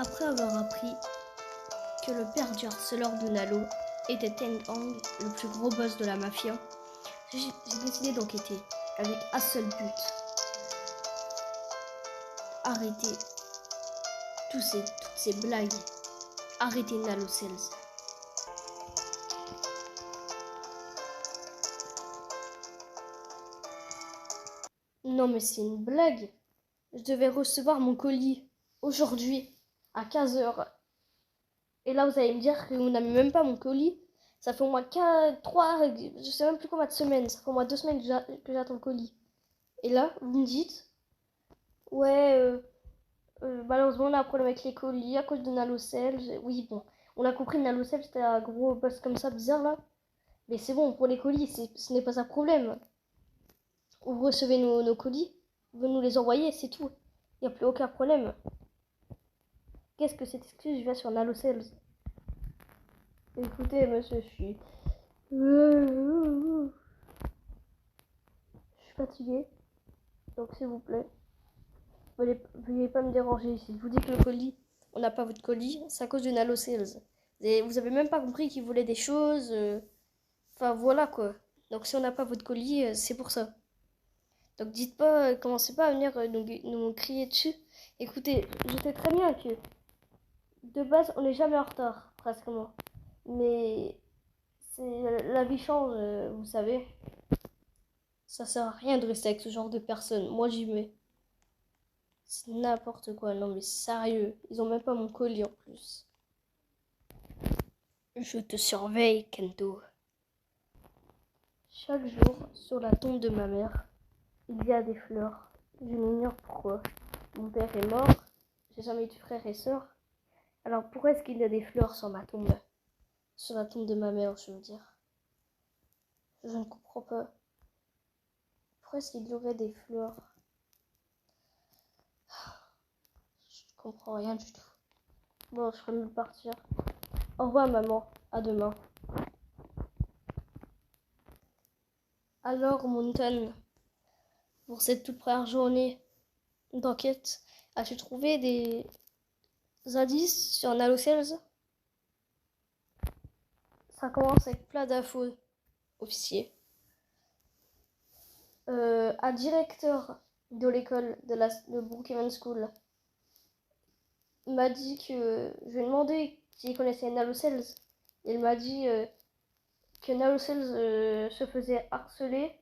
Après avoir appris que le père du harceleur de Nalo était Teng Hang, le plus gros boss de la mafia, j'ai décidé d'enquêter avec un seul but: arrêter toutes ces blagues, arrêter Nalo Sales. Non mais c'est une blague. Je devais recevoir mon colis aujourd'hui à 15h. Et là vous allez me dire que vous n'avez même pas mon colis. Ça fait au moins 3, je sais même plus combien de semaines. Ça fait au moins 2 semaines que j'attends le colis. Et là vous me dites, ouais, malheureusement on a un problème avec les colis à cause de Nalocel. Oui bon, on a compris que Nalocel c'était un gros boss comme ça bizarre là. Mais c'est bon, pour les colis ce n'est pas un problème. Vous recevez nos colis, vous nous les envoyez, c'est tout. Il n'y a plus aucun problème. Qu'est-ce que cette excuse je viens sur Nalocels? Écoutez, monsieur, je suis fatigué. Donc, s'il vous plaît, veuillez pas me déranger ici. Je vous dis que le colis, on n'a pas votre colis, c'est à cause de Nalocels. Vous avez même pas compris qu'ils voulaient des choses. Enfin, voilà quoi. Donc, si on n'a pas votre colis, c'est pour ça. Donc, dites pas, commencez pas à venir nous crier dessus. Écoutez, je sais très bien que de base, on n'est jamais en retard, pratiquement. Mais la vie change, vous savez. Ça sert à rien de rester avec ce genre de personnes. Moi, j'y vais. C'est n'importe quoi. Non, mais sérieux. Ils ont même pas mon colis en plus. Je te surveille, Kento. Chaque jour, sur la tombe de ma mère, il y a des fleurs. Je m'ignore pourquoi. Mon père est mort. J'ai jamais eu de frères et sœurs. Alors pourquoi est-ce qu'il y a des fleurs sur ma tombe? Sur la tombe de ma mère, je veux dire. Je ne comprends pas. Pourquoi est-ce qu'il y aurait des fleurs? Je ne comprends rien du tout. Bon, je ferais mieux de partir. Au revoir, maman. À demain. Alors, Mountain, pour cette toute première journée d'enquête, as-tu trouvé des indices sur Nalocels? Ça commence avec plein d'infos, officier. Un directeur de l'école de Brookhaven School m'a dit que je lui ai demandé s'il connaissait Nalocels. Il m'a dit que Nalocels se faisait harceler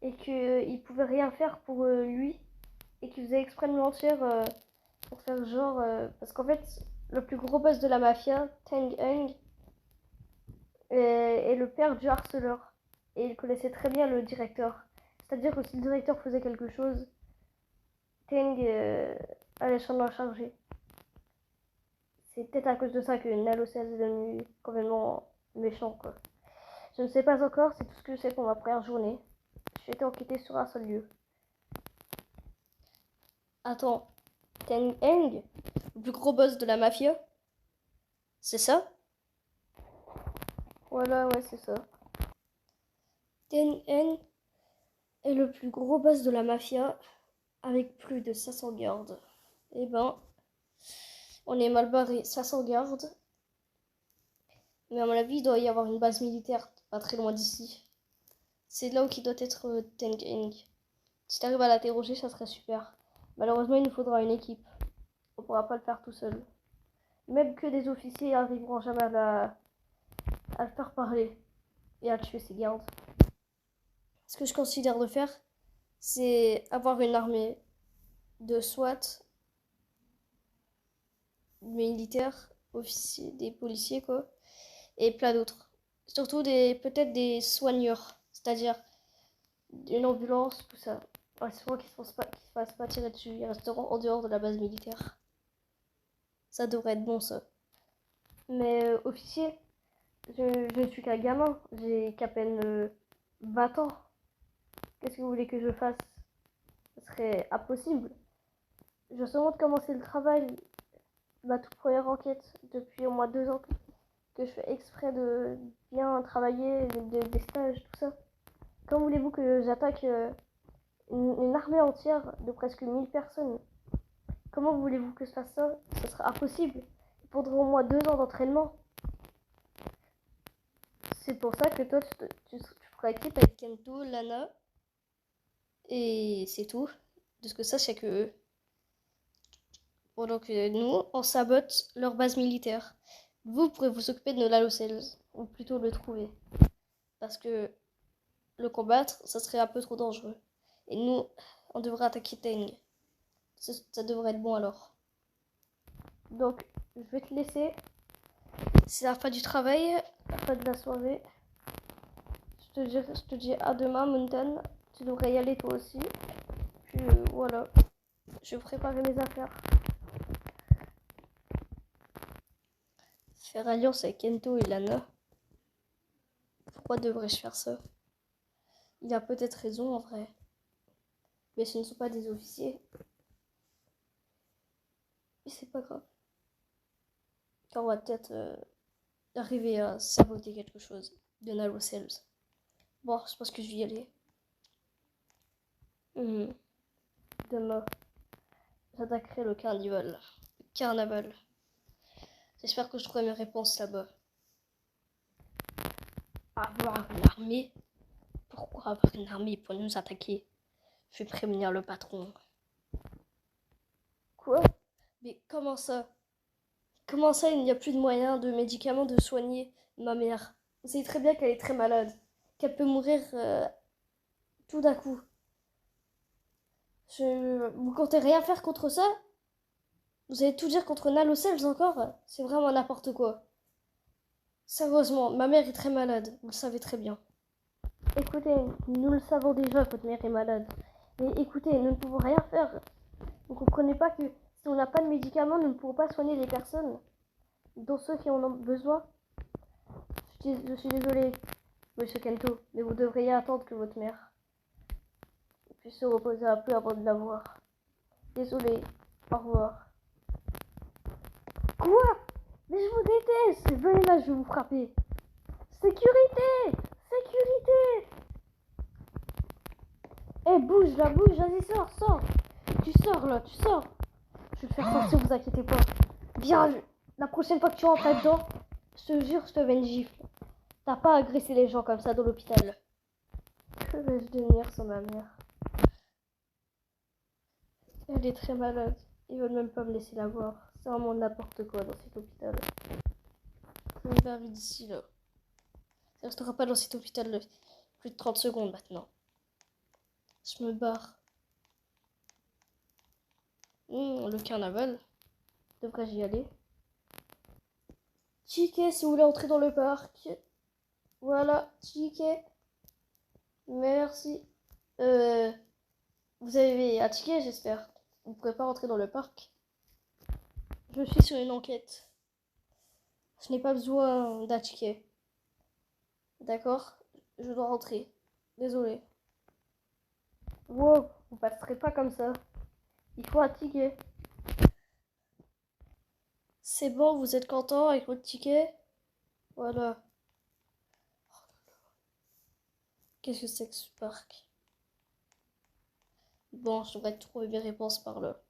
et qu'il pouvait rien faire pour lui et qu'il faisait exprès de mentir pour faire genre parce qu'en fait le plus gros boss de la mafia, Teng Heng, est le père du harceleur et il connaissait très bien le directeur. C'est-à-dire que si le directeur faisait quelque chose, Teng allait s'en charger. C'est peut-être à cause de ça que Nalocels est devenu complètement méchant quoi. Je ne sais pas encore, c'est tout ce que je sais pour ma première journée. J'ai été enquêté sur un seul lieu. Attends, Teng Heng, le plus gros boss de la mafia? C'est ça? Voilà, ouais, c'est ça. Teng Heng est le plus gros boss de la mafia avec plus de 500 gardes. Eh ben, on est mal barré, 500 gardes. Mais à mon avis, il doit y avoir une base militaire pas très loin d'ici. C'est là où il doit être Teng Heng. Si tu arrives à l'interroger, ça serait super. Malheureusement, il nous faudra une équipe. On pourra pas le faire tout seul. Même que des officiers arriveront jamais à le faire parler et à tuer ses gardes. Ce que je considère de faire, c'est avoir une armée de SWAT, militaires, officiers, des policiers quoi, et plein d'autres. Surtout peut-être des soigneurs, c'est-à-dire une ambulance, tout ça. Ouais, c'est moi qui ne se fassent pas tirer dessus, ils resteront en dehors de la base militaire. Ça devrait être bon ça. Mais officier, je ne suis qu'un gamin, j'ai qu'à peine 20 ans. Qu'est-ce que vous voulez que je fasse? Ce serait impossible. Je viens seulement de commencer le travail, ma toute première enquête, depuis au moins 2 ans que je fais exprès de bien travailler, des stages, tout ça. Comment voulez-vous que j'attaque une armée entière de presque 1000 personnes? Comment voulez-vous que je fasse ça? Ça sera impossible. Il faudra au moins 2 ans d'entraînement. C'est pour ça que toi, tu feras équipe avec Kento, Lana, et c'est tout. De ce que ça, c'est que eux. Pendant que nous, on sabote leur base militaire. Vous pourrez vous occuper de nos Lalocels, ou plutôt le trouver. Parce que le combattre, ça serait un peu trop dangereux. Et nous, on devrait attaquer Teng. Ça devrait être bon alors. Donc, je vais te laisser. C'est la fin du travail, la fin de la soirée. Je te dis à demain, Mountain. Tu devrais y aller toi aussi. Puis voilà, je préparer mes affaires. Faire alliance avec Kento et Lana. Pourquoi devrais-je faire ça? Il a peut-être raison en vrai. Mais ce ne sont pas des officiers. Et c'est pas grave. Car on va peut-être arriver à saboter quelque chose de Lalocels. Bon, je pense que je vais y aller. Demain, j'attaquerai le carnaval. J'espère que je trouverai mes réponses là-bas. Avoir une armée? Pourquoi avoir une armée pour nous attaquer? Je vais prévenir le patron. Quoi? Mais comment ça? Comment ça, il n'y a plus de moyens, de médicaments de soigner ma mère? Vous savez très bien qu'elle est très malade, qu'elle peut mourir tout d'un coup. Vous comptez rien faire contre ça? Vous allez tout dire contre Nalocels encore? C'est vraiment n'importe quoi. Sérieusement, ma mère est très malade, vous le savez très bien. Écoutez, nous le savons déjà que votre mère est malade. Mais écoutez, nous ne pouvons rien faire. Vous ne comprenez pas que si on n'a pas de médicaments, nous ne pourrons pas soigner les personnes, dont ceux qui en ont besoin. Je suis désolée, monsieur Kento, mais vous devriez attendre que votre mère puisse se reposer un peu avant de la voir. Désolée, au revoir. Quoi? Mais je vous déteste! Venez là, je vais vous frapper. Sécurité! Sécurité! Eh, bouge là, bouge, vas-y, sors! Tu sors là, tu sors! Je vais te faire sortir, vous inquiétez pas. Bien, la prochaine fois que tu rentres là-dedans, je te jure, je te mets une gifle. T'as pas agressé les gens comme ça dans l'hôpital. Que vais-je devenir sans ma mère? Elle est très malade. Ils veulent même pas me laisser la voir. C'est vraiment n'importe quoi dans cet hôpital. Je me barre d'ici là. Ça restera pas dans cet hôpital plus de 30 secondes maintenant. Je me barre. Le carnaval. Devrais-je y aller? Ticket si vous voulez entrer dans le parc. Voilà, ticket. Merci. Vous avez un ticket, j'espère. Vous ne pourrez pas rentrer dans le parc. Je suis sur une enquête. Je n'ai pas besoin d'un ticket. D'accord? Je dois rentrer. Désolé. Wow, vous passerez pas comme ça. Il faut un ticket. C'est bon, vous êtes content avec votre ticket? Voilà. Qu'est-ce que c'est que ce parc? Bon, je devrais trouver mes réponses par là.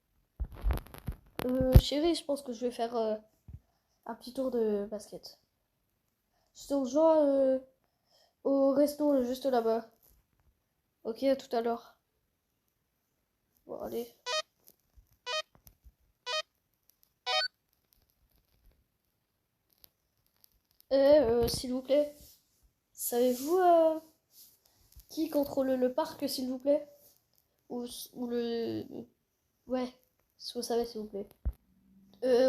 Chérie, je pense que je vais faire un petit tour de basket. Je te rejoins au resto juste là-bas. Ok, à tout à l'heure. Bon, allez. S'il vous plaît, savez-vous qui contrôle le parc, s'il vous plaît? Ou le... Ouais, si vous savez, s'il vous plaît.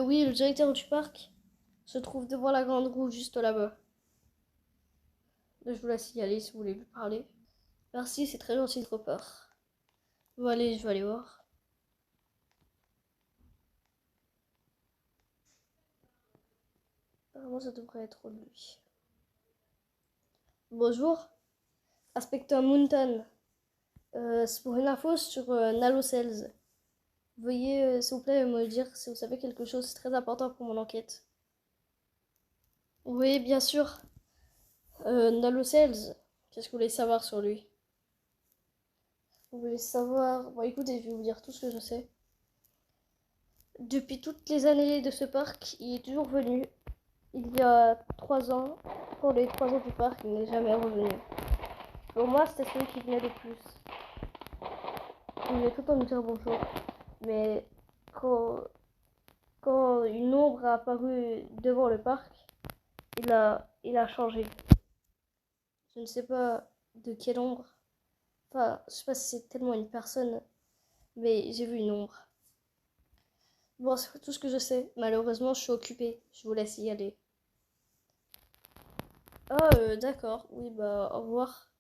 Oui, le directeur du parc se trouve devant la grande roue, juste là-bas. Je vous laisse y aller si vous voulez lui parler. Merci, c'est très gentil de votre part. Bon, allez, je vais aller voir. Apparemment, ça devrait être lui. Bonjour, inspecteur Mountain. C'est pour une info sur Nalocels. Veuillez, s'il vous plaît, me dire si vous savez quelque chose. C'est très important pour mon enquête. Oui, bien sûr. Nalocels, qu'est-ce que vous voulez savoir sur lui? Vous voulez savoir... Bon, écoutez, je vais vous dire tout ce que je sais. depuis toutes les années de ce parc, il est toujours venu. Il y a 3 ans, pour les 3 ans du parc, il n'est jamais revenu. Pour moi, c'était celui qui venait le plus. Il venait tout le temps nous dire bonjour. Mais quand une ombre a apparu devant le parc, il a changé. Je ne sais pas de quelle ombre. Enfin, je sais pas si c'est tellement une personne, mais j'ai vu une ombre. Bon, c'est tout ce que je sais. Malheureusement, je suis occupée. Je vous laisse y aller. Ah, d'accord. Oui, bah, au revoir.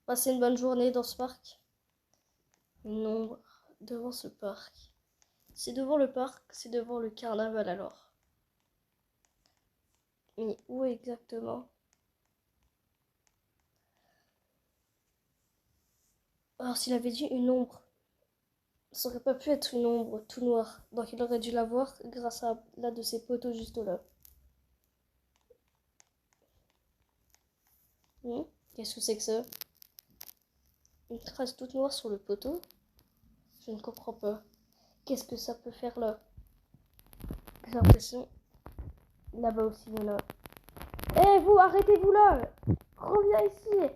Passez une bonne journée dans ce parc. Une ombre devant ce parc. C'est devant le parc, c'est devant le carnaval alors. Mais où exactement? Alors, s'il avait dit une ombre, ça aurait pas pu être une ombre tout noire. Donc, il aurait dû la voir grâce à l'un de ces poteaux juste là. Qu'est-ce que c'est que ça? Une trace toute noire sur le poteau? Je ne comprends pas. Qu'est-ce que ça peut faire là? J'ai l'impression. Là-bas aussi, il y en a. Eh, vous, arrêtez-vous là! Reviens ici!